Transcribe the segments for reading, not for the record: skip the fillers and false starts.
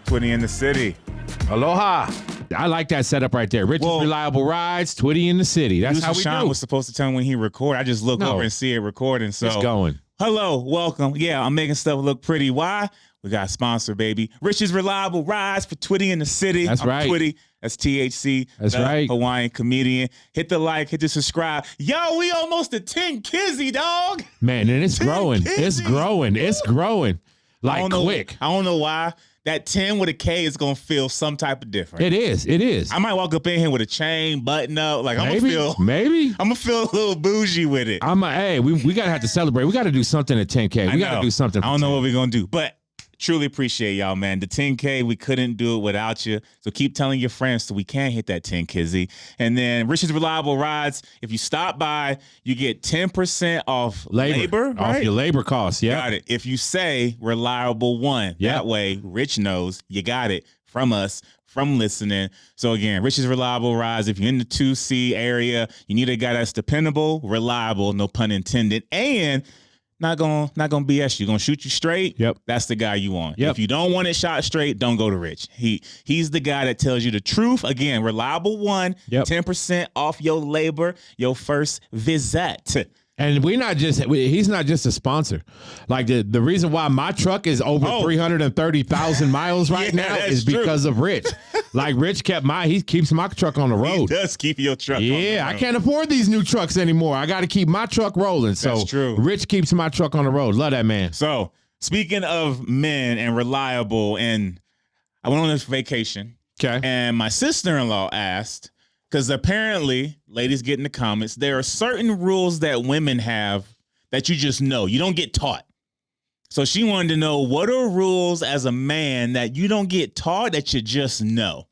Twitty in the City. Aloha. I like that setup right there. Rich's Reliable Rides, Twitty in the City. That's how we Sean do. was supposed to tell me when he record. I just look over and see it recording. So it's going. Hello, welcome. Yeah, I'm making stuff look pretty. Why? We got a sponsor, baby. Rich's Reliable Rides for Twitty in the City. That's right. Twitty. That's THC. That's right. Hawaiian comedian. Hit the like, hit the subscribe. Yo, we almost at 10 kizzy, dog. Man, and it's growing. Kizzy. It's growing. It's growing. Like quick. I don't know why. That 10 with a K is going to feel some type of different. It is. It is. I might walk up in here with a chain, button up. Like, I'm going to feel a little bougie with it. Hey, we got to have to celebrate. We got to do something at 10K. We got to do something. I don't know what we're going to do, but truly appreciate y'all, man. The 10K, we couldn't do it without you. So keep telling your friends so we can hit that 10 kizzy. And then Rich's Reliable Rides, if you stop by, you get 10% off labor, right? Off your labor costs, yeah. Got it. If you say Reliable One, that way Rich knows you got it from us, from listening. So again, Rich's Reliable Rides, if you're in the 2C area, you need a guy that's dependable, reliable, no pun intended, and not gonna BS you. Gonna shoot you straight. Yep. That's the guy you want. Yep. If you don't want it shot straight, don't go to Rich. He's the guy that tells you the truth. Again, Reliable One, 10% off your labor, your first visit. And he's not just a sponsor. Like the reason why my truck is over 330,000 miles right now is because of Rich. Like Rich he keeps my truck on the road. He does keep your truck on the road. Yeah, I can't afford these new trucks anymore. I got to keep my truck rolling. So that's true. Rich keeps my truck on the road. Love that man. So speaking of men and reliable, and I went on this vacation. Okay. And my sister-in-law asked, because apparently, ladies get in the comments, there are certain rules that women have that you just know. You don't get taught. So she wanted to know, what are rules as a man that you don't get taught that you just know?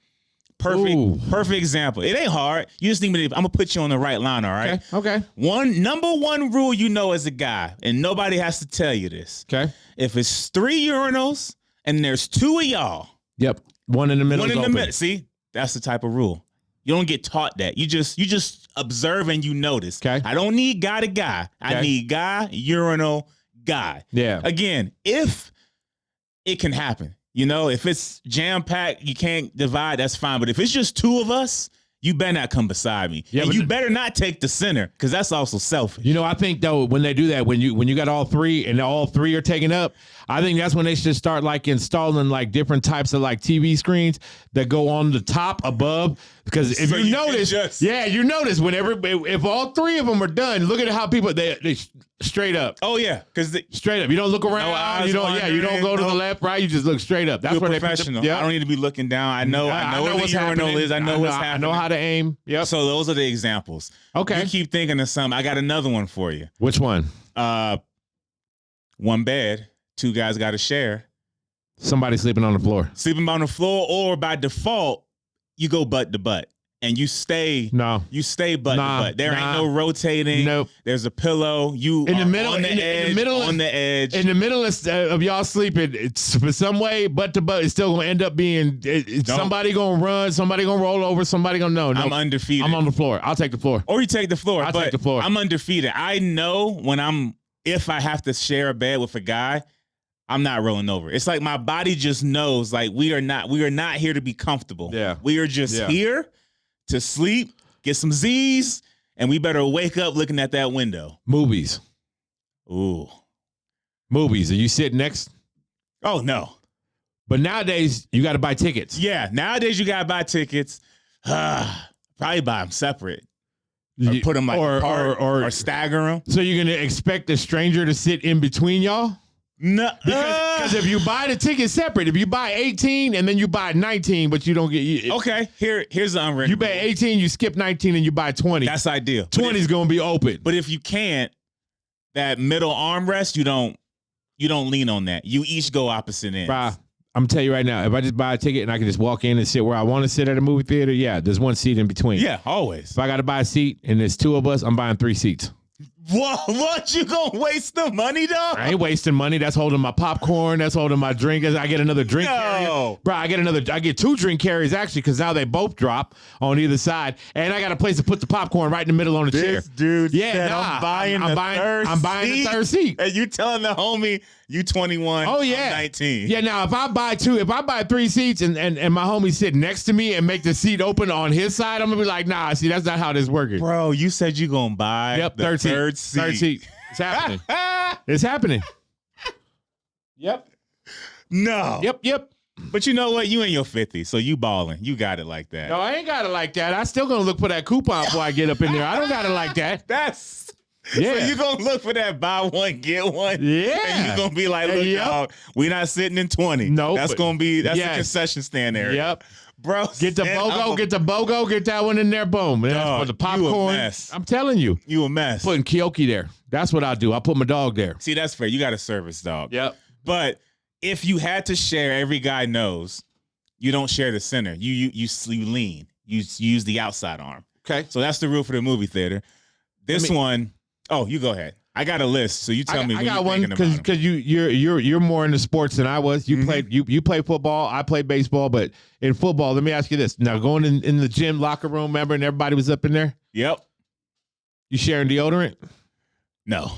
Perfect example. It ain't hard. You just need me to, I'm going to put you on the right line, all right? Okay. Number one rule you know as a guy, and nobody has to tell you this. Okay. If it's 3 urinals and there's 2 of y'all. Yep. One in the middle. One in the middle. See, that's the type of rule. You don't get taught that. You just observe and you notice. Okay. I don't need guy to guy. I need guy, urinal, guy. Yeah. Again, if it can happen, if it's jam-packed, you can't divide, that's fine. But if it's just 2 of us, you better not come beside me. Yeah, and you better not take the center, because that's also selfish. I think though, when they do that, when you got all 3 and all 3 are taken up, I think that's when they should start like installing like different types of like TV screens that go on the top above. Because if you notice, you notice if all 3 of them are done, look at how people they straight up. Oh yeah, because straight up. You don't look around. No, you don't go to the left, right. You just look straight up. That's where professional. I don't need to be looking down. I know where the urinal is. I know what's happening. I know how to aim. Yep. So those are the examples. Okay. You keep thinking of something. I got another one for you. Which one? 1 bed, 2 guys got to share. Somebody sleeping on the floor. Sleeping on the floor, or by default, you go butt to butt. And you stay butt to butt. There ain't no rotating. Nope. There's a pillow. You in the middle, on the edge. In the middle of y'all sleeping, it's for some way butt to butt. It's still gonna end up being somebody gonna run, somebody gonna roll over, somebody gonna know. I'm undefeated. I'm on the floor. I'll take the floor. Or you take the floor. I'll take the floor. I'm undefeated. I know if I have to share a bed with a guy, I'm not rolling over. It's like my body just knows, like we are not here to be comfortable. Yeah. We are just here to sleep, get some Z's, and we better wake up looking at that window. Movies. Ooh. Movies. Are you sitting next? Oh, no. But nowadays, you got to buy tickets. Yeah, nowadays you got to buy tickets. Probably buy them separate. Or put them like apart, or stagger them. So you're going to expect a stranger to sit in between y'all? No, because if you buy the ticket separate, if you buy 18 and then you buy 19, but you don't get okay. Here's the unwritten. You pay 18, you skip 19, and you buy 20. That's ideal. 20 is gonna be open. But if you can't, that middle armrest, you don't lean on that. You each go opposite ends. Bruh, I'm gonna tell you right now, if I just buy a ticket and I can just walk in and sit where I want to sit at a movie theater, there's 1 seat in between. Yeah, always. If I got to buy a seat and there's 2 of us, I'm buying 3 seats. What? You gonna waste the money, though? I ain't wasting money. That's holding my popcorn. That's holding my drink. I get another drink carrier. Bro, I get 2 drink carriers, actually, because now they both drop on either side. And I got a place to put the popcorn right in the middle on the chair. This dude said, I'm buying the third seat. I'm buying the third seat. And you telling the homie, You 21. Oh yeah, I'm 19. Yeah. Now if I buy 3 seats and my homie sit next to me and make the seat open on his side, I'm gonna be like, nah. See, that's not how this working. Bro, you said you gonna buy the third seat. Third seat. It's happening. It's happening. Yep. No. Yep. But you know what? You in your 50s, so you balling. You got it like that. No, I ain't got it like that. I still gonna look for that coupon before I get up in there. I don't got it like that. That's Yeah. So you gonna look for that buy one get one. Yeah. And you gonna be like, look, y'all, we not sitting in 20. No, that's gonna be the concession stand area. Yep. Bro, get the BOGO, get that one in there. Boom. And that's for the popcorn. You a mess. I'm telling you, you a mess. Putting Kyoki there. That's what I do. I put my dog there. See, that's fair. You got a service dog. Yep. But if you had to share, every guy knows you don't share the center. You lean. You use the outside arm. Okay. So that's the rule for the movie theater. This one, you go ahead. I got a list, so you tell me. I got one because you're more into sports than I was. You played you play football. I played baseball, but in football, let me ask you this: now going in the gym locker room, remember, and everybody was up in there. Yep. You sharing deodorant? No.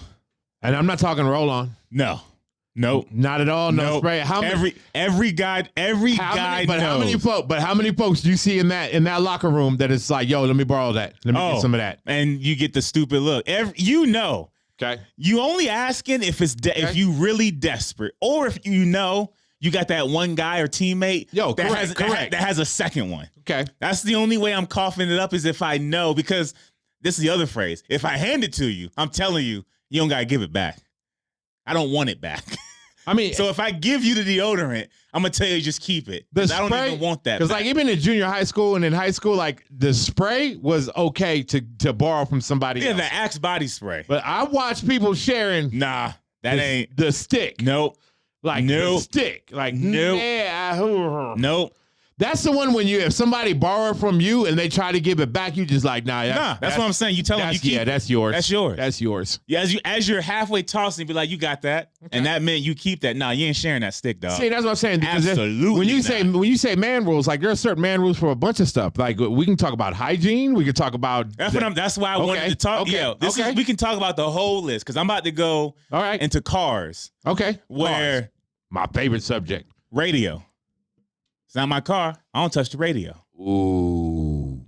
And I'm not talking roll on. No. Nope. Not at all. No spray. How many? Every guy knows. How many folks do you see in that locker room that it's like, yo, let me borrow that. Let me get some of that. And you get the stupid look. Okay. You only asking if it's if you really desperate, or if you know you got that one guy or teammate that has a second one. Okay. That's the only way I'm coughing it up is if I know, because this is the other phrase. If I hand it to you, I'm telling you, you don't gotta give it back. I don't want it back. I mean, so if I give you the deodorant, I'm gonna tell you just keep it. I don't even want that. Because like even in junior high school and in high school, like the spray was okay to borrow from somebody else. The Axe body spray. But I watch people sharing. Nah, that ain't the stick. Nope. Like the stick. Like nope. Yeah. Nope. That's the one when if somebody borrow from you and they try to give it back, you just like, that's what I'm saying. You tell them you keep. Yeah, that's yours. That's yours. That's yours. Yeah, as you're halfway tossing, be like, you got that, and that meant you keep that. Nah, you ain't sharing that stick, dog. See, that's what I'm saying. Absolutely. When you say man rules, like there are certain man rules for a bunch of stuff. Like we can talk about hygiene. We can talk about. That's why I wanted to talk. Okay. Yeah, we can talk about the whole list because I'm about to go. All right. Into cars. Okay. Where cars. My favorite subject. Radio. It's not my car. I don't touch the radio. Ooh.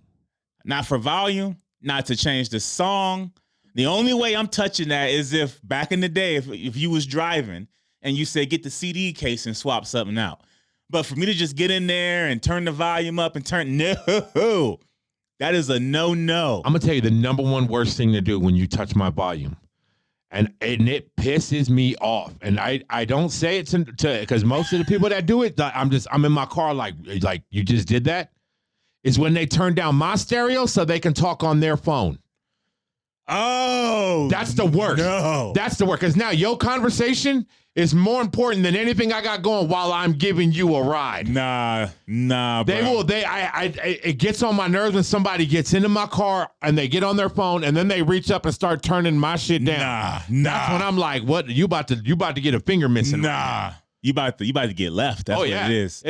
Not for volume, not to change the song. The only way I'm touching that is if back in the day, if you was driving and you said, get the CD case and swap something out. But for me to just get in there and turn the volume up and no, that is a no. I'm going to tell you the number one worst thing to do when you touch my volume. And it pisses me off. And I don't say it to because most of the people that do it, I'm in my car like you just did that. Is when they turn down my stereo so they can talk on their phone. Oh, that's the worst. No, that's the worst. Because now your conversation is more important than anything I got going while I'm giving you a ride. Nah, bro. It gets on my nerves when somebody gets into my car and they get on their phone and then they reach up and start turning my shit down. Nah. That's when I'm like, what? You about to get a finger missing? Nah. You about to get left. That's what it is.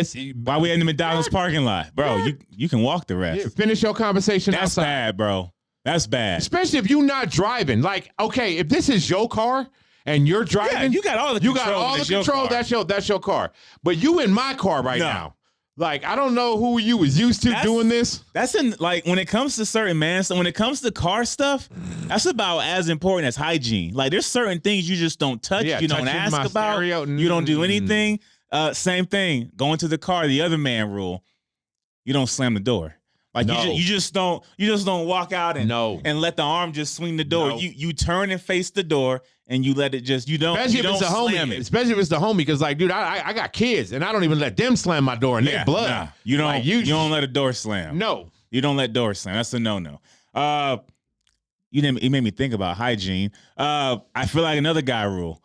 Why we in the McDonald's parking lot, bro? You can walk the rest. Yeah, finish your conversation. That's outside. bad, bro. That's bad. Especially if you're not driving. Like, okay, if this is your car and you're driving, you got all the control. You got all the control. That's your car. But you in my car right now. Like, I don't know who you was used to doing this. That's like when it comes to certain when it comes to car stuff, that's about as important as hygiene. Like there's certain things you just don't touch. You don't ask about. You don't do anything. Same thing. Going to the car, the other man rule. You don't slam the door. Like you just don't walk out and let the arm just swing the door. You turn and face the door and you let it just Especially if it's the homie, because like, dude, I got kids and I don't even let them slam my door and they blood. Nah, you don't let a door slam. No. You don't let doors slam. That's a no. You made me think about hygiene. I feel like another guy rule.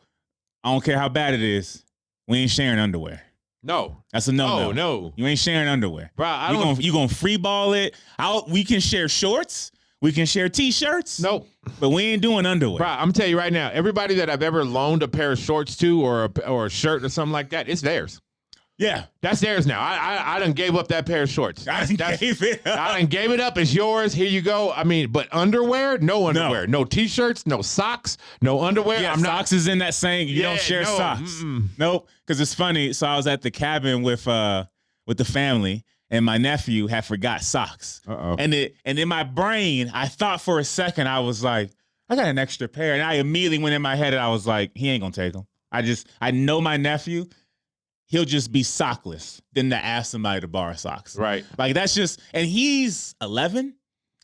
I don't care how bad it is. We ain't sharing underwear. No, that's a no. No, you ain't sharing underwear, bro. You gonna free ball it out? We can share shorts, we can share t-shirts. Nope, but we ain't doing underwear. Bro, I'm telling you right now, everybody that I've ever loaned a pair of shorts to or a shirt or something like that, it's theirs. Yeah. That's theirs now. I done gave up that pair of shorts. I gave it up. I done gave it up. It's yours. Here you go. I mean, but underwear? No underwear. No t-shirts, no socks, no underwear. Yeah, socks is in that saying you don't share socks. Nope. Because it's funny. So I was at the cabin with the family, and my nephew had forgot socks. And in my brain, I thought for a second, I was like, I got an extra pair. And I immediately went in my head and I was like, he ain't gonna take them. I know my nephew. He'll just be sockless than to ask somebody to borrow socks. Right. Like that's just, and he's 11.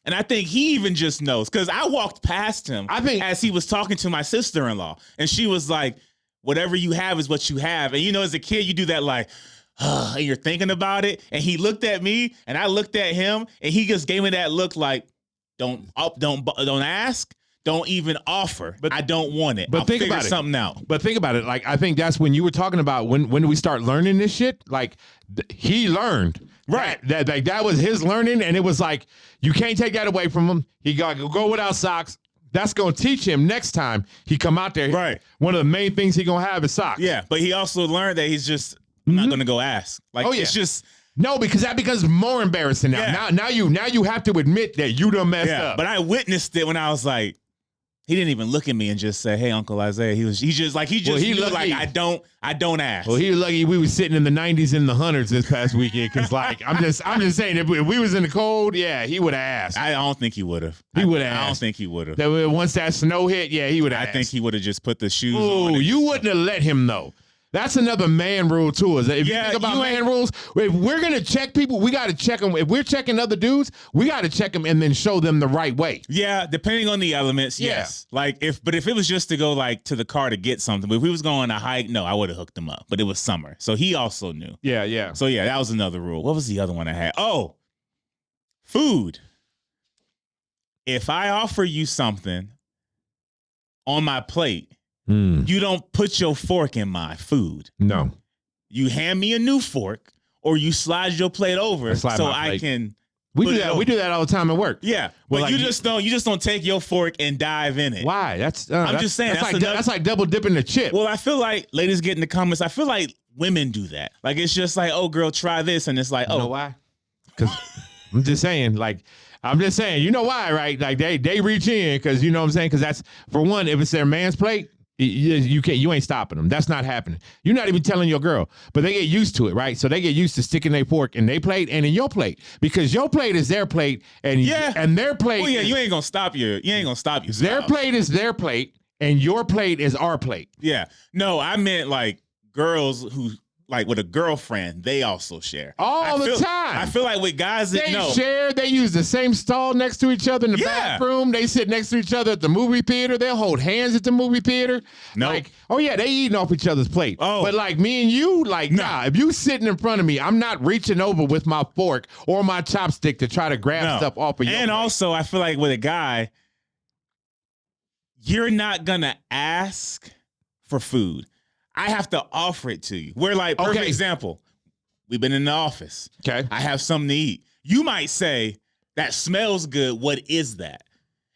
And I think he even just knows because I walked past him as he was talking to my sister-in-law. And she was like, whatever you have is what you have. And as a kid, you do that like, and you're thinking about it. And he looked at me and I looked at him and he just gave me that look like, don't ask. Don't even offer. But I don't want it. But I'll think figure about it. something out. But think about it. Like I think that's when you were talking about when do we start learning this shit? Like he learned. Right. That was his learning, and it was like you can't take that away from him. He got to go without socks. That's gonna teach him next time he come out there. Right. One of the main things he gonna have is socks. Yeah, but he also learned that he's just not gonna go ask. Like it's just. No, because that becomes more embarrassing now. Yeah. Now you have to admit that you done messed up. But I witnessed it when I was like, he didn't even look at me and just say, "Hey, Uncle Isaiah." He just knew, like I don't ask. Well, he was lucky we was sitting in the 90s and the hundreds this past weekend because like I'm just saying if we was in the cold, he would have asked. I don't think he would have. He would have. I don't think he would have. Once that snow hit, he would have. I think he would have just put the shoes on. Oh, you wouldn't have let him know. That's another man rule too. Is that if you think about man rules, if we're gonna check people, we got to check them. If we're checking other dudes, we got to check them and then show them the right way. Yeah, depending on the elements. Yes, like if it was just to go like to the car to get something, but if we was going on a hike, no, I would have hooked him up. But it was summer, so he also knew. Yeah. So that was another rule. What was the other one I had? Oh, food. If I offer you something on my plate. You don't put your fork in my food. No. You hand me a new fork or you slide your plate over so I can. We do that. We do that all the time at work. Yeah. But like, you just don't take your fork and dive in it. Why? I'm just saying that's like double dipping the chip. Well, I feel like ladies get in the comments. I feel like women do that. Like it's just like, oh girl, try this. And it's like, you know why? Because I'm just saying, you know why, right? Like they reach in because you know what I'm saying? Because that's for one, if it's their man's plate. You ain't stopping them. That's not happening. You're not even telling your girl, but they get used to it, right? So they get used to sticking their fork in their plate and in your plate because your plate is their plate and their plate. Well, you ain't gonna stop your. Their plate is their plate and your plate is our plate. Yeah. No, I meant like girls who. Like with a girlfriend, they also share all the time. I feel like with guys that share, they use the same stall next to each other in the bathroom. They sit next to each other at the movie theater. They'll hold hands at the movie theater. No, like, they eating off each other's plate. Oh, but like me and you, nah. If you sitting in front of me, I'm not reaching over with my fork or my chopstick to try to grab stuff off of you. And also, I feel like with a guy, you're not gonna ask for food. I have to offer it to you. We're like, perfect example. We've been in the office. Okay. I have something to eat. You might say, that smells good. What is that?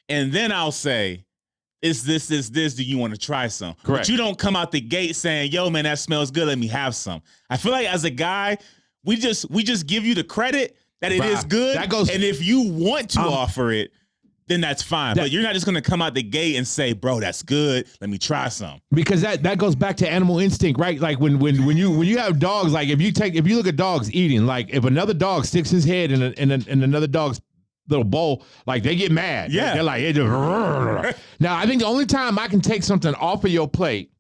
And then I'll say, is this? Do you want to try some? Correct. But you don't come out the gate saying, yo, man, that smells good. Let me have some. I feel like as a guy, we just give you the credit that it is good. And if you want to offer it, then that's fine. But you're not just gonna come out the gate and say, bro, that's good. Let me try some. Because that goes back to animal instinct, right? Like when you have dogs, like if you look at dogs eating, like if another dog sticks his head in another dog's little bowl, like they get mad. Yeah. They're like, now I think the only time I can take something off of your plate,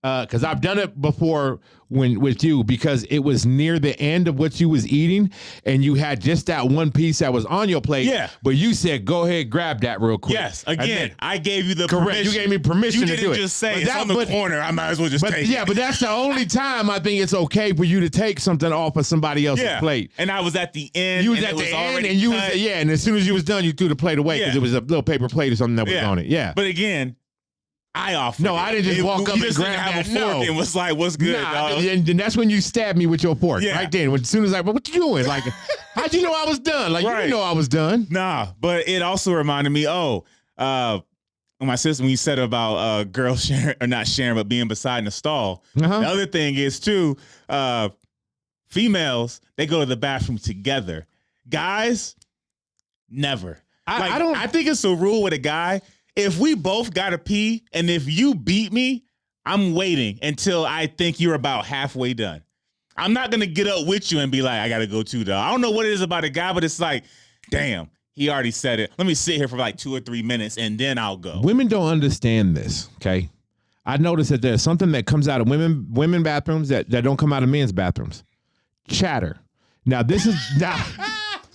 because I've done it before with you, because it was near the end of what you was eating and you had just that one piece that was on your plate. Yeah. But you said, go ahead, grab that real quick. Yes. Again, I gave you the correct. permission. You gave me permission to do it. You didn't just say it's on the corner. I might as well just take it. Yeah, but that's the only time I think it's okay for you to take something off of somebody else's plate. And I was at the end. You was at the end and you was and as soon as you was done, you threw the plate away because it was a little paper plate or something that was on it. Yeah. But again, I offered. No, I didn't just walk up and grab have a fork and was like, "What's good, dog?" And that's when you stabbed me with your fork. Right then, as soon as what you doing? Like, how'd you know I was done? Like, you didn't know I was done. Nah, but it also reminded me. My sister, when you said about girls sharing or not sharing, but being beside in the stall. The other thing is too. Females, they go to the bathroom together. Guys, never. I think it's a rule with a guy. If we both got to pee, and if you beat me, I'm waiting until I think you're about halfway done. I'm not going to get up with you and be like, I got to go too, though. I don't know what it is about a guy, but it's like, damn, he already said it. Let me sit here for like 2 or 3 minutes and then I'll go. Women don't understand this, okay? I noticed that there's something that comes out of women bathrooms that don't come out of men's bathrooms. Chatter. Now, this is...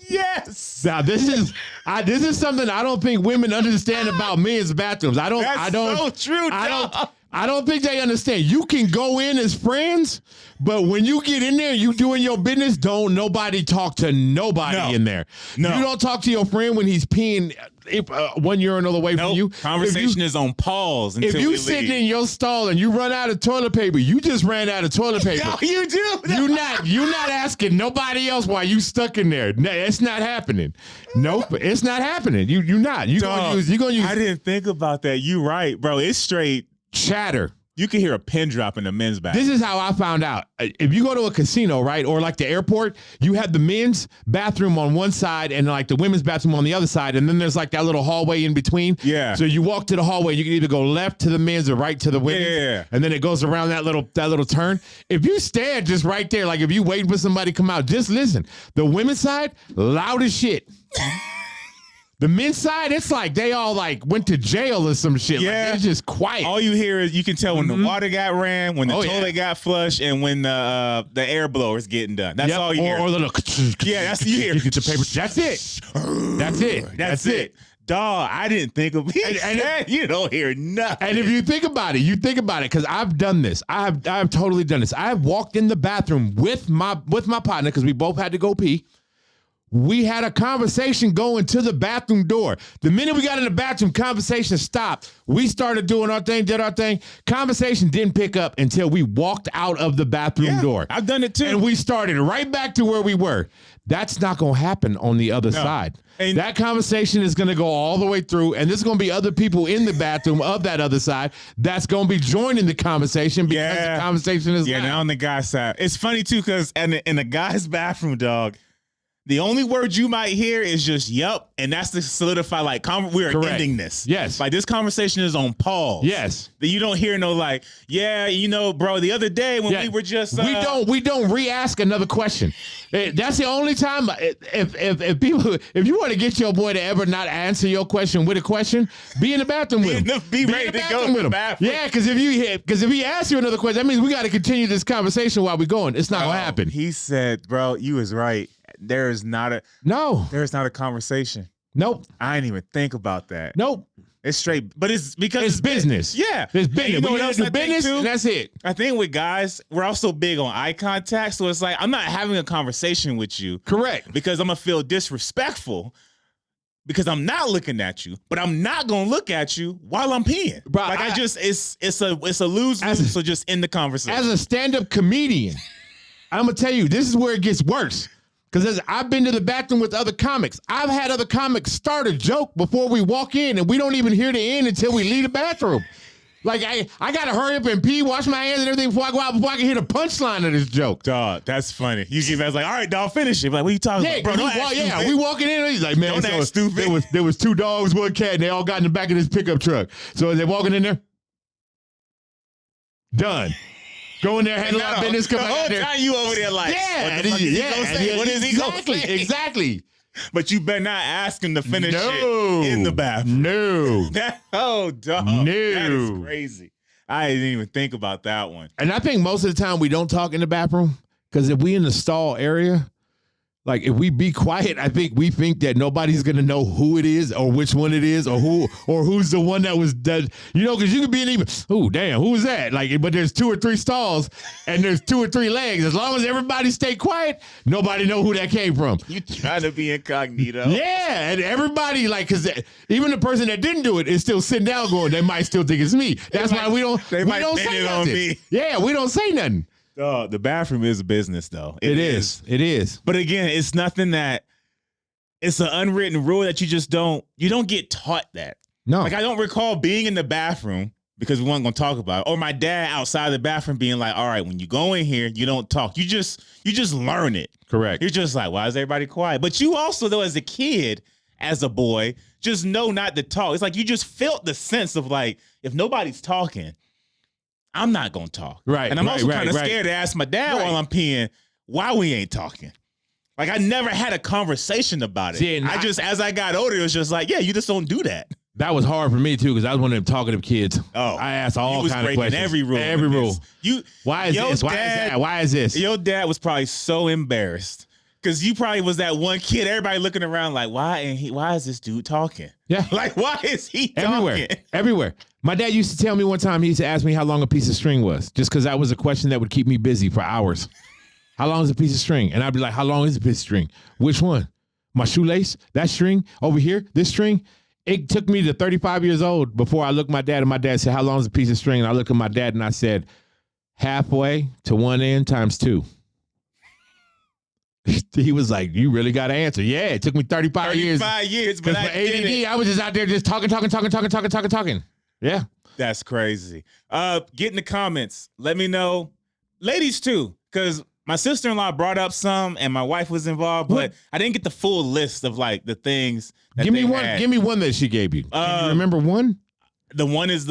Yes. Now this is something I don't think women understand about men's bathrooms. That's so true. I don't think they understand. You can go in as friends, but when you get in there, you doing your business. Don't nobody talk to nobody in there. No. You don't talk to your friend when he's peeing 1 urinal away from you. Conversation is on pause. If you sit in your stall and you run out of toilet paper, you just ran out of toilet paper. No, you do. You're not asking nobody else why you stuck in there. No, it's not happening. Nope, it's not happening. You're not. You're gonna use. I didn't think about that. You right, bro. It's straight chatter. You can hear a pin drop in the men's bathroom. This is how I found out. If you go to a casino, right, or like the airport, you have the men's bathroom on one side and like the women's bathroom on the other side, and then there's like that little hallway in between. Yeah. So you walk to the hallway, you can either go left to the men's or right to the women's. Yeah. And then it goes around that little turn. If you stand just right there, like if you wait for somebody to come out, just listen. The women's side, loud as shit. The men's side, it's like they all like went to jail or some shit. Yeah. Like, it's just quiet. All you hear is, you can tell when the water got ran, when the toilet got flushed, and when the air blower is getting done. That's all you hear. Or the little you hear. You get the paper. That's it. That's it. Dog, I didn't think of it. And you don't hear nothing. And if you think about it, because I've done this. I've totally done this. I've walked in the bathroom with my partner because we both had to go pee. We had a conversation going to the bathroom door. The minute we got in the bathroom, conversation stopped. We started doing our thing, did our thing. Conversation didn't pick up until we walked out of the bathroom door. I've done it too. And we started right back to where we were. That's not going to happen on the other side. And that conversation is going to go all the way through, and there's going to be other people in the bathroom of that other side that's going to be joining the conversation because the conversation is now on the guy's side. It's funny, too, because in the guy's bathroom, dog, the only word you might hear is just "yup," and that's to solidify like we're ending this. Yes, like this conversation is on pause. Yes, that you don't hear no like, yeah, you know, bro. The other day when we were just we don't re-ask another question. That's the only time. If you want to get your boy to ever not answer your question with a question, be in the bathroom with him. Be ready to go with him. Yeah, because if he asks you another question, that means we got to continue this conversation while we're going. It's not gonna happen. He said, bro, you was right. There's not a conversation. Nope. I didn't even think about that. Nope. It's straight, but it's because it's business. Yeah. It's business. You know what else do business, and that's it. I think with guys, we're also big on eye contact. So it's like, I'm not having a conversation with you. Correct. Because I'm going to feel disrespectful because I'm not looking at you, but I'm not going to look at you while I'm peeing. Bro, like it's a lose-lose, so just end the conversation. As a stand-up comedian, I'm going to tell you, this is where it gets worse. Because I've been to the bathroom with other comics. I've had other comics start a joke before we walk in, and we don't even hear the end until we leave the bathroom. Like, I got to hurry up and pee, wash my hands and everything before I go out, before I can hear the punchline of this joke. Dog, that's funny. You give us like, all right, dog, finish it. Like, what are you talking about? Bro, we walking in, he's like, man, don't stupid. There was 2 dogs, 1 cat, and they all got in the back of this pickup truck. So as they're walking in there, done. Go in there, handle our business, come back out there. The whole time you over there like, what is he going to say? Exactly. But you better not ask him to finish it in the bathroom. No. Dog. No. That is crazy. I didn't even think about that one. And I think most of the time we don't talk in the bathroom because if we in the stall area, like if we be quiet, I think we think that nobody's gonna know who it is or which one it is or who's the one that was dead. You know, because you could be in even, oh damn, who was that? Like, but there's 2 or 3 stalls and there's 2 or 3 legs. As long as everybody stay quiet, nobody know who that came from. You trying to be incognito? Yeah, and everybody like because even the person that didn't do it is still sitting down going, they might still think it's me. That's why we don't. They might don't pin say it nothing. on me. Yeah, we don't say nothing. The bathroom is a business, though. It is. It is. But again, it's nothing that it's an unwritten rule that you don't get taught that. No. Like I don't recall being in the bathroom because we weren't going to talk about it. Or my dad outside the bathroom being like, all right, when you go in here, you don't talk. You just learn it. Correct. You're just like, why is everybody quiet? But you also, though, as a kid, as a boy, just know not to talk. It's like you just felt the sense of like, if nobody's talking, I'm not going to talk. Right. And I'm also right, kind of scared to ask my dad while I'm peeing why we ain't talking. Like, I never had a conversation about it. See, and as I got older, it was just like, yeah, you just don't do that. That was hard for me too, because I was one of them talkative kids. Oh, I asked all kind of questions. Every rule. Every rule. Why is this? Why is that? Why is this? Your dad was probably so embarrassed because you probably was that one kid. Everybody looking around like, why is this dude talking? Yeah. Like, why is he talking? Everywhere. My dad used to tell me one time, he used to ask me how long a piece of string was, just because that was a question that would keep me busy for hours. How long is a piece of string? And I'd be like, how long is a piece of string? Which one? My shoelace? That string? Over here? This string? It took me to 35 years old before I looked at my dad, and my dad said, how long is a piece of string? And I looked at my dad and I said, halfway to one end times 2. He was like, you really got to answer. Yeah, it took me 35 years. 35 years, but for ADD, I was just out there just talking. Yeah. That's crazy. Get in the comments. Let me know. Ladies too, because my sister-in-law brought up some and my wife was involved, but I didn't get the full list of like the things that Give me one that she gave you. Can you remember one? The one is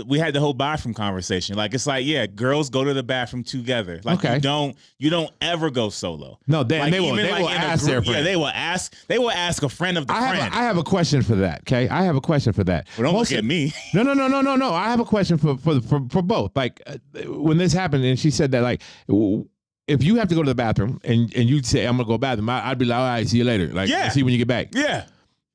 we had the whole bathroom conversation. Like, it's like, yeah, girls go to the bathroom together. Like, you don't ever go solo. No, they will ask their friend. Yeah, they will ask a friend of the friend. I have a question for that. Okay, I have a question for that. Well, don't look at me. No. I have a question for both. Like, when this happened, and she said that, like, if you have to go to the bathroom and you say, I'm gonna go to the bathroom, I'd be like, all right, see you later. Like, see you when you get back. Yeah.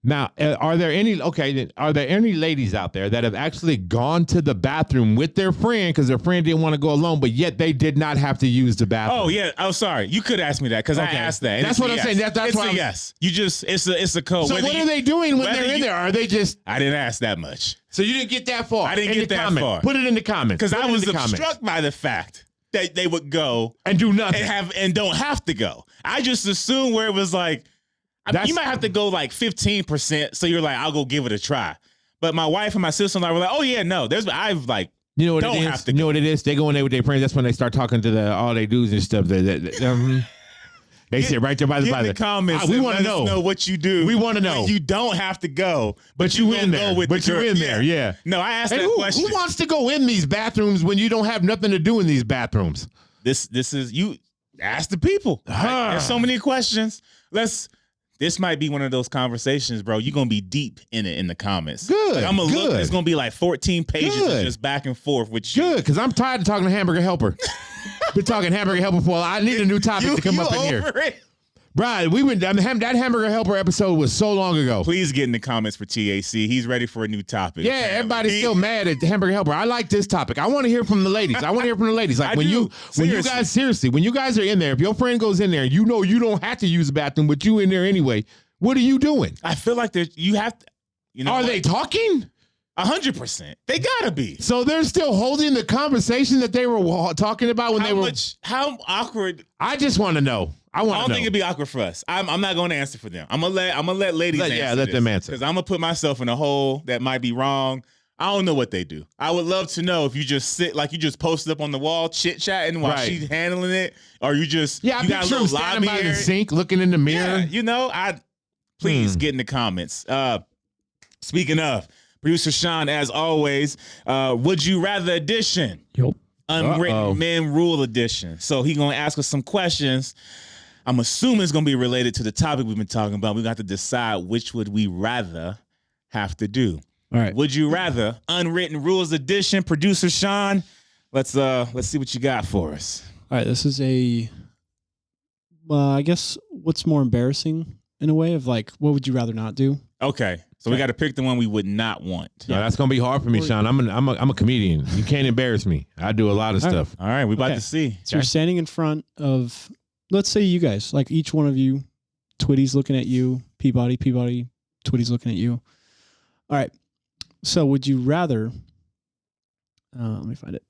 Now, are there any ladies out there that have actually gone to the bathroom with their friend because their friend didn't want to go alone, but yet they did not have to use the bathroom? Oh yeah. Oh, sorry. You could ask me that because I asked that. That's what I'm saying. That's why. Yes. You just it's a code. So what are they doing when they're in there? Are they just? I didn't ask that much. So you didn't get that far. I didn't get that far. Put it in the comments because I was struck by the fact that they would go and do nothing and don't have to go. I just assumed where it was like. You might have to go like 15%, so you're like, I'll go give it a try. But my wife and my sister-in-law were like, oh yeah, no. I've like, you know what don't it is? have to. You know what it is? They go in there with their friends. That's when they start talking to all they dudes and stuff. They sit right there by the. Get in the comments. We want to know what you do. We want to know. You don't have to go, but you in there. But you're in there. Yeah. No, I asked that question. Who wants to go in these bathrooms when you don't have nothing to do in these bathrooms? This is you. Ask the people. There's so many questions. This might be one of those conversations, bro. You're gonna be deep in it in the comments. Good. Like, I'm gonna look. It's gonna be like 14 pages of just back and forth with you. Good, because I'm tired of talking to Hamburger Helper. Been talking Hamburger Helper for a while. I need a new topic to come up in here. It? Brian, that Hamburger Helper episode was so long ago. Please get in the comments for TAC. He's ready for a new topic. Yeah, everybody's still mad at the Hamburger Helper. I like this topic. I want to hear from the ladies. Like when you guys are in there, if your friend goes in there, you know you don't have to use the bathroom, but you in there anyway. What are you doing? I feel like you have to. You know, are they talking? 100%. They gotta be. So they're still holding the conversation that they were talking about when How awkward? I just want to know. I don't think it'd be awkward for us. I'm not going to answer for them. I'm gonna let ladies answer. Yeah, let them answer. Because I'm gonna put myself in a hole that might be wrong. I don't know what they do. I would love to know if you just sit like you just posted up on the wall chit chatting while she's handling it, or you just you got a little standing by the sink looking in the mirror. Yeah, please get in the comments. Speaking of, producer Sean, as always, would you rather edition? Yep. Unwritten Men Rule edition. So he gonna ask us some questions. I'm assuming it's going to be related to the topic we've been talking about. We got to decide which would we rather have to do. All right. Would you rather? Unwritten Rules edition. Producer Sean, let's see what you got for us. All right. This is I guess what's more embarrassing in a way of like, what would you rather not do? Okay. So we got to pick the one we would not want. No, that's going to be hard for me, Sean. I'm a comedian. You can't embarrass me. I do a lot of stuff. All right. We about to see. So you're standing in front of, let's say you guys, like each one of you, Twitty's looking at you, Peabody, Twitty's looking at you. All right. So would you rather, let me find it.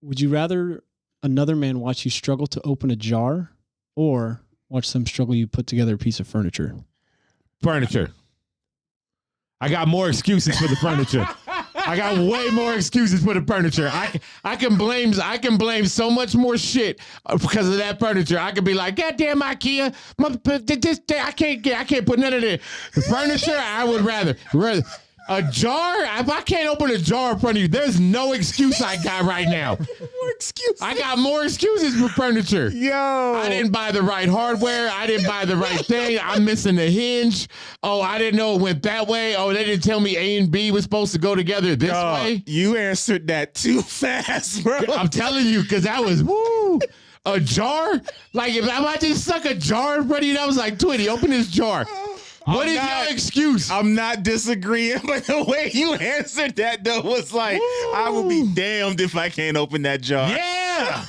Would you rather another man watch you struggle to open a jar or watch them struggle you put together a piece of furniture? Furniture. I got more excuses for the furniture. I got way more excuses for the furniture. I can blame so much more shit because of that furniture. I could be like, God damn IKEA, I can't put none of the furniture. I would rather a jar. If I can't open a jar in front of you, there's no excuse I got right now. More excuses. I got more excuses for furniture. Yo, I didn't buy the right hardware. I didn't buy the right thing. I'm missing the hinge. Oh, I didn't know it went that way. Oh, they didn't tell me A and B was supposed to go together this way. You answered that too fast, bro. I'm telling you, because that was woo. A jar? Like, if I just stuck a jar in front of you, that was like, Twitty, open this jar. What is your excuse? I'm not disagreeing, but the way you answered that, though, was like, I will be damned if I can't open that jar. Yeah.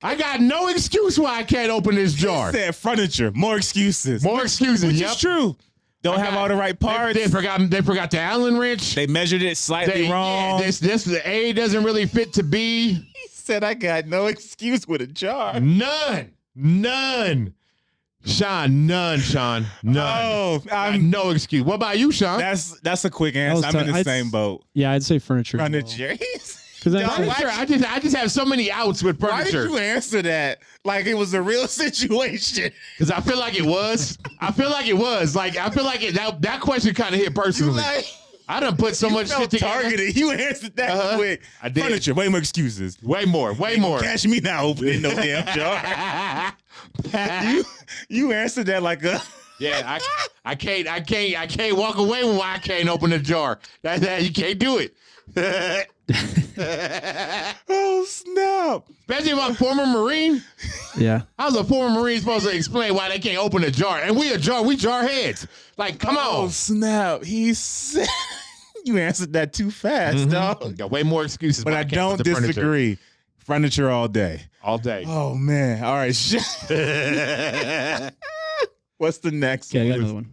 I got no excuse why I can't open this jar. He said furniture, more excuses. More excuses, Which is true. Don't have all the right parts. They forgot the Allen wrench. They measured it slightly wrong. Yeah, the A doesn't really fit to B. He said, I got no excuse with a jar. None. Sean, none. Oh, no excuse. What about you, Sean? That's a quick answer. I'm in the same boat. Yeah, I'd say furniture. Furniture. I just have so many outs with furniture. Why did you answer that like it was a real situation? Because I feel like it was. Like I feel like that question kind of hit personally. I done put so much shit together. Targeted. You answered that quick. I did. Furniture. Way more excuses. Way more. Cash me now. Opening no damn jar. You answered that like a. Yeah, I can't walk away with why I can't open the jar. That you can't do it. Oh snap! Especially if I'm a former Marine. Yeah. How's a former Marine supposed to explain why they can't open a jar? And we jar heads. Like, come on. Oh snap! He said you answered that too fast, dog. Got way more excuses. But I don't disagree. Furniture all day. All day. Oh man! All right. What's the next Okay, one? I got another one.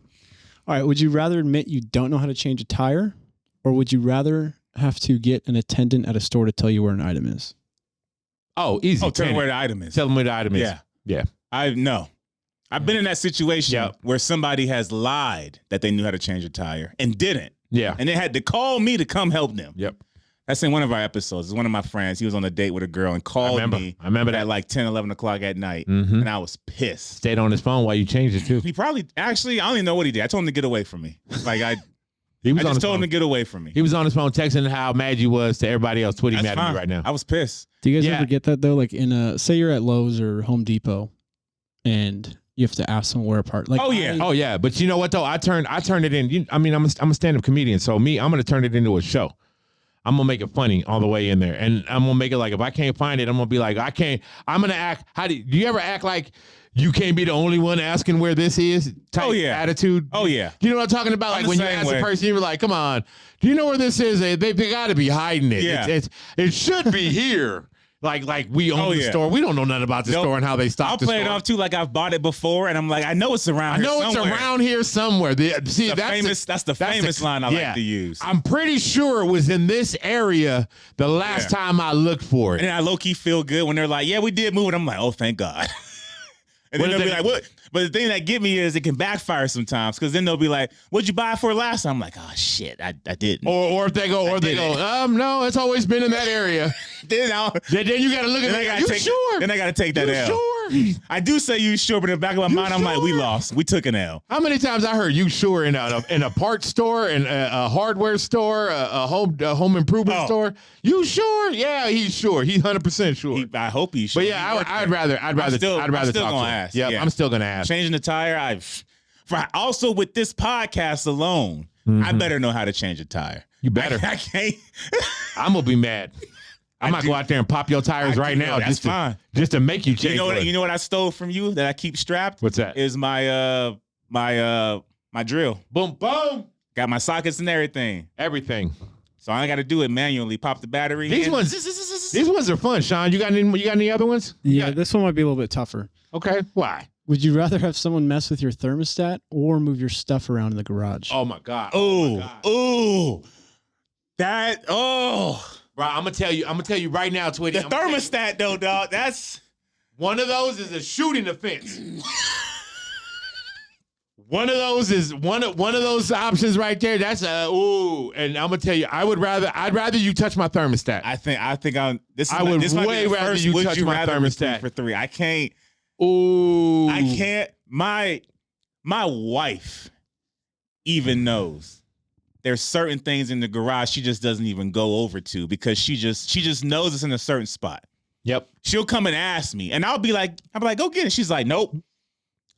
All right. Would you rather admit you don't know how to change a tire, or would you rather have to get an attendant at a store to tell you where an item is? Oh, easy. Oh, tell them where the item is. Tell them where the item is. Yeah. I've been in that situation where somebody has lied that they knew how to change a tire and didn't. Yeah. And they had to call me to come help them. Yep. That's in one of our episodes. It's one of my friends. He was on a date with a girl and called me. I remember that. At like 10, 11 o'clock at night. And I was pissed. Stayed on his phone while you changed it too. He probably, actually, I don't even know what he did. I told him to get away from me. Like I He was I just told him to get away from me. He was on his phone texting how mad you was to everybody else. Twitty mad at me right now. I was pissed. Do you guys ever get that though? Like in a, say you're at Lowe's or Home Depot and you have to ask them where a part. Like, oh yeah. But you know what though? I turned it in. I'm a stand-up comedian. So I'm going to turn it into a show. I'm going to make it funny all the way in there. And I'm going to make it like, if I can't find it, I'm going to be like, I'm going to act. Do you ever act like you can't be the only one asking where this is? Type attitude. Oh yeah. You know what I'm talking about? Like when you ask a person, you're like, come on, do you know where this is? They got to be hiding it. Yeah. It should be here. Like we own the store. We don't know nothing about the store and how they stock the store. I'll play it off too like I've bought it before and I'm like, I know it's around here somewhere. It's around here somewhere. That's the famous line I like to use. I'm pretty sure it was in this area the last time I looked for it. And I low-key feel good when they're like, yeah, we did move it. I'm like, oh, thank God. And then they'll be like, what? But the thing that get me is it can backfire sometimes because then they'll be like, what'd you buy it for last time? I'm like, oh shit, I didn't. Or if they go, no, it's always been in that area. then you gotta look at it. You sure? Then I gotta take that L. Sure? I do say you sure, but in the back of my mind, I'm like, we lost. We took an L. How many times I heard you sure in a parts store, in a hardware store, a home improvement store? You sure? Yeah, he's sure. He's 100% sure. I hope he's sure. But yeah, I'd rather still talk gonna to him. ask. Yep, Yeah, I'm still gonna ask. Changing the tire, also with this podcast alone, I better know how to change a tire. You better. I can't. I'm gonna be mad. I might go out there and pop your tires right now just to make you change. You know what I stole from you that I keep strapped? What's that? Is my drill. Boom, boom. Got my sockets and everything. Everything. So I got to do it manually. Pop the battery. These ones are fun, Sean. You got any other ones? Yeah, this one might be a little bit tougher. Okay. Why? Would you rather have someone mess with your thermostat or move your stuff around in the garage? Oh my God. Oh. Bro, I'm gonna tell you right now, Twitty. The thermostat though, dog. That's one of those is a shooting offense. One of those is one of those options right there. That's ooh, and I'm gonna tell you, I'd rather you touch my thermostat. I think this I would way rather you touch my thermostat. For 3. I can't. Ooh, I can't. My wife even knows there's certain things in the garage she just doesn't even go over to because she just knows it's in a certain spot. Yep. She'll come and ask me, and I'll be like, go get it. She's like, nope.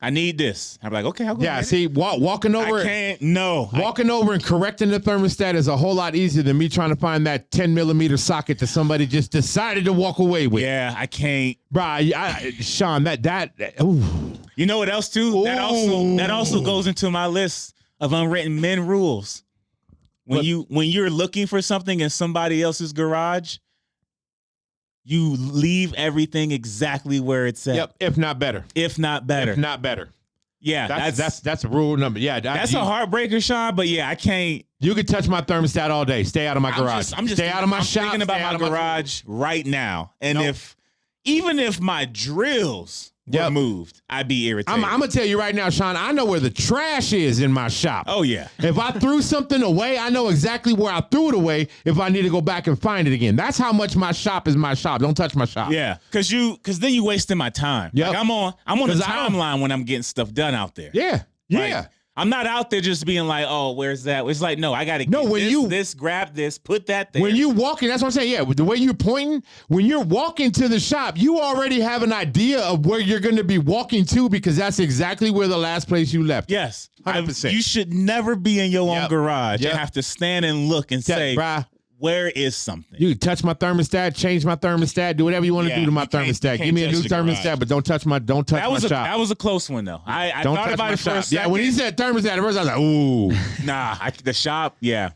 I need this. I'm like, okay, I'll go. Yeah, get see, it. walking over. I can't. No, walking over and correcting the thermostat is a whole lot easier than me trying to find that 10mm socket that somebody just decided to walk away with. Yeah, I can't, bro. Sean, that. Ooh. You know what else too? That also goes into my list of unwritten men rules. When you're looking for something in somebody else's garage, you leave everything exactly where it's at. Yep, if not better. If not better. Yeah, that's a rule number. Yeah, that's a heartbreaker, Sean. But yeah, I can't. You can touch my thermostat all day. Stay out of my garage. I'm just stay out of my shop. Thinking about my garage right now, and even if my drills were moved, I'd be irritated. I'm gonna tell you right now, Sean. I know where the trash is in my shop. Oh yeah. If I threw something away, I know exactly where I threw it away. If I need to go back and find it again, that's how much my shop is my shop. Don't touch my shop. Yeah, because then you wasting my time. Yeah, like I'm on the timeline when I'm getting stuff done out there. Yeah, yeah. Like, I'm not out there just being like, oh, where's that? It's like, no, I got to get this, grab this, put that there. When you walking, that's what I'm saying. Yeah, with the way you're pointing, when you're walking to the shop, you already have an idea of where you're going to be walking to because that's exactly where the last place you left. Yes. 100%. You should never be in your own garage and have to stand and look and say, where is something? You can touch my thermostat, change my thermostat, do whatever you want to do to my thermostat. Give me a new thermostat, but don't touch my shop. That was a close one though. I thought about it for a second. Yeah, when he said thermostat, at first I was like, ooh. Nah, the shop, yeah.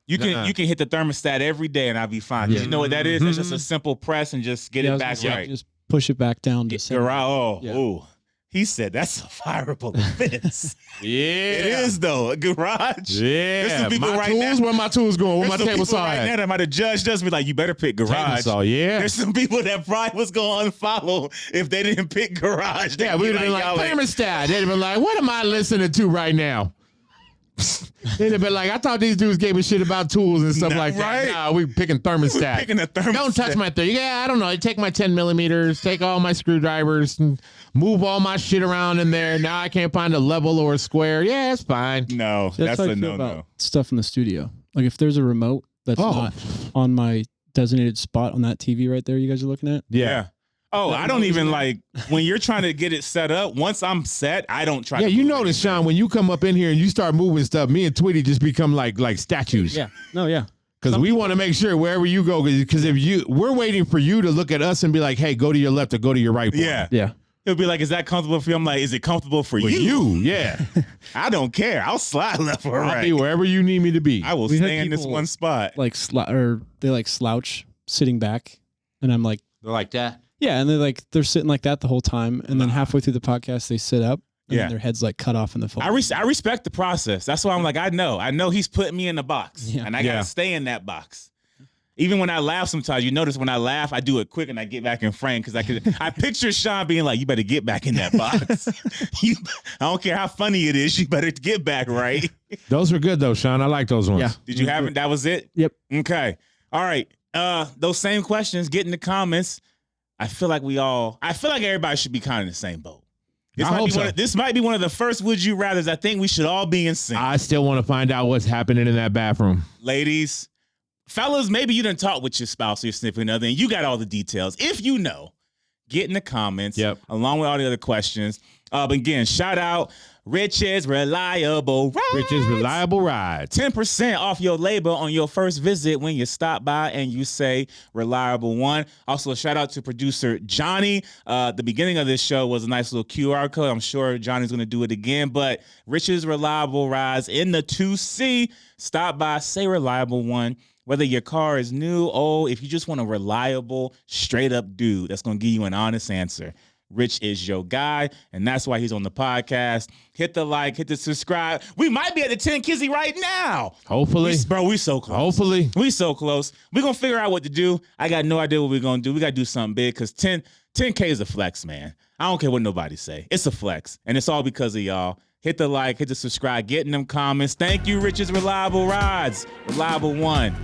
You can hit the thermostat every day and I'll be fine. You know what that is? It's just a simple press and just get it back right. Just push it back down to ooh. He said that's a fireable offense. Yeah. It is though. A garage. Yeah. My tools, where my tools going? Where my table saw right at? now that might have judged us be like, you better pick garage. Table saw, yeah. There's some people that probably was going to unfollow if they didn't pick garage. Yeah, we would have been like, thermostat. They'd have been like, what am I listening to right now? They'd have been like, I thought these dudes gave a shit about tools and stuff like that. Right? Nah, we picking thermostat. We're picking a thermostat. Don't touch my thing. Yeah, I don't know. Take my 10mm, take all my screwdrivers, and move all my shit around in there. Now I can't find a level or a square. Yeah, it's fine. No, that's a no-no. Stuff in the studio. Like if there's a remote that's not on my designated spot on that TV right there you guys are looking at. Yeah. Oh, I don't even like when you're trying to get it set up. Once I'm set, I don't try. Yeah, you notice, Sean, when you come up in here and you start moving stuff, me and Twitty just become like statues. Yeah. No, yeah. Because we want to make sure wherever you go, because we're waiting for you to look at us and be like, hey, go to your left or go to your right. Yeah. Yeah. He'll be like, is that comfortable for you? I'm like, is it comfortable for you? Yeah. I don't care. I'll slide left or right. I'll be wherever you need me to be. I will stay in this one spot. Like they slouch sitting back, and I'm like, they're like that. Yeah, and they're sitting like that the whole time, and then halfway through the podcast they sit up, and then their head's like cut off in the phone. I respect the process. That's why I'm like, I know he's putting me in the box, and I gotta stay in that box. Even when I laugh, sometimes you notice when I laugh, I do it quick and I get back in frame because I picture Sean being like, "You better get back in that box. I don't care how funny it is, you better get back right." Those were good though, Sean. I like those ones. Yeah. Did you have it? That was it. Yep. Okay. All right. Those same questions. Get in the comments. I feel like everybody should be kind of in the same boat. This might be one of the first would you rathers. I think we should all be in sync. I still want to find out what's happening in that bathroom. Ladies, fellas, maybe you didn't talk with your spouse or your significant other and you got all the details. If you know, get in the comments along with all the other questions. But again, shout out Rich's Reliable Rides. Rich's Reliable Rides. 10% off your labor on your first visit when you stop by and you say Reliable One. Also, shout out to producer Johnny. The beginning of this show was a nice little QR code. I'm sure Johnny's going to do it again. But Rich's Reliable Rides in the 2C. Stop by, say Reliable One. Whether your car is new, old, if you just want a reliable, straight-up dude that's going to give you an honest answer, Rich is your guy, and that's why he's on the podcast. Hit the like, hit the subscribe. We might be at the 10 Kizzy right now. Hopefully. We so close. Hopefully. We so close. We're going to figure out what to do. I got no idea what we're going to do. We got to do something big because 10K is a flex, man. I don't care what nobody say. It's a flex, and it's all because of y'all. Hit the like, hit the subscribe, get in them comments. Thank you, Rich's Reliable Rides. Reliable One.